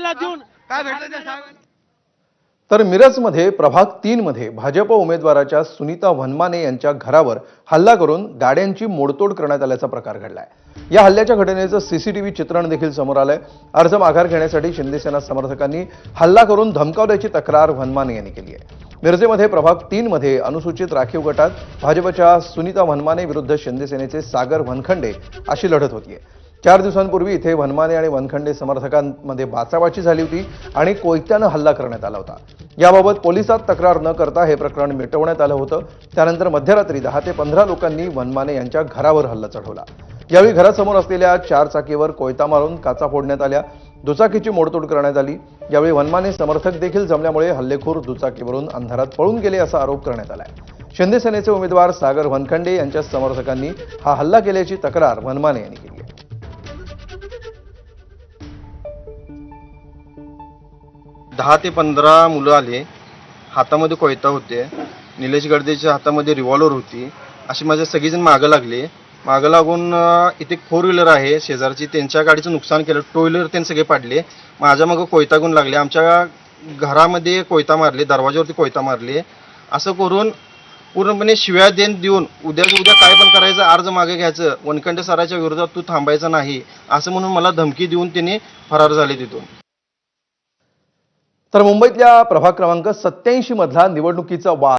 काय भेटलं ते सांग. तर मिरजमध्ये प्रभाग 3 मध्ये भाजप उमेदवाराच्या सुनीता वनमाने यांच्या घरावर हल्ला करून गाड्यांची मोडतोड करण्यात आल्याचा प्रकार घडलाय। या हल्ल्याच्या घटनेचं सीसीटीव्ही चित्रण देखील समोर आलंय। अर्ज माघार घेण्यासाठी शिंदेसेना समर्थकांनी हल्ला करून धमकावल्याची तक्रार वनमाने यांनी केली आहे। मिरजेमध्ये प्रभाग 3 मध्ये अनुसूचित राखीव गटात भाजपच्या सुनीता वनमाने विरुद्ध शिंदेसेनेचे सागर वनखंडे अशी लढत होतीये। 4 दिवसांपूर्वी इथे वनमाने आणि वनखंडे समर्थकांमध्ये बाचाबाची झाली होती आणि कोयत्यानं हल्ला करण्यात आला होता। याबाबत पोलिसात तक्रार न करता हे प्रकरण मिटवण्यात आलं होतं। त्यानंतर मध्यरात्री 10 ते 15 लोकांनी वनमाने यांच्या घरावर हल्ला चढवला। यावेळी घरासमोर असलेल्या 4 चाकीवर कोयता मारून काचा फोडण्यात आल्या, दुचाकीची मोडतोड करण्यात आली। यावेळी वनमाने समर्थक देखील जमल्यामुळे हल्लेखोर दुचाकीवरून अंधारात पळून गेले असा आरोप करण्यात आलाय। शिंदेसेनेचे उमेदवार सागर वनखंडे यांच्या समर्थकांनी हा हल्ला केल्याची तक्रार वनमाने यांनी केली आहे। 10 ते 15 मुलं आले, हातामध्ये कोयता होते, निलेश गडदेच्या हातामध्ये रिव्हॉल्वर होती। अशी माझे सगळेजण मागं लागले। मागं लागून इथे 4 व्हीलर आहे शेजारची, त्यांच्या गाडीचं नुकसान केलं, 2 व्हीलर त्यांनी सगळे पाडले। माझ्या मागं कोयता घेऊन लागले, आमच्या घरामध्ये कोयता मारले, दरवाजावरती कोयता मारले। असं करून पूर्णपणे शिव्या देऊन उद्या काय पण करायचं, अर्ज मागे घ्यायचं, वनखंडे सराच्या विरोधात तू थांबायचं नाही असं म्हणून मला धमकी देऊन त्यांनी फरार झाले तिथून। तर मुंबईतल्या प्रभाग क्रमांक 87 मधला निवडणुकीचा वाद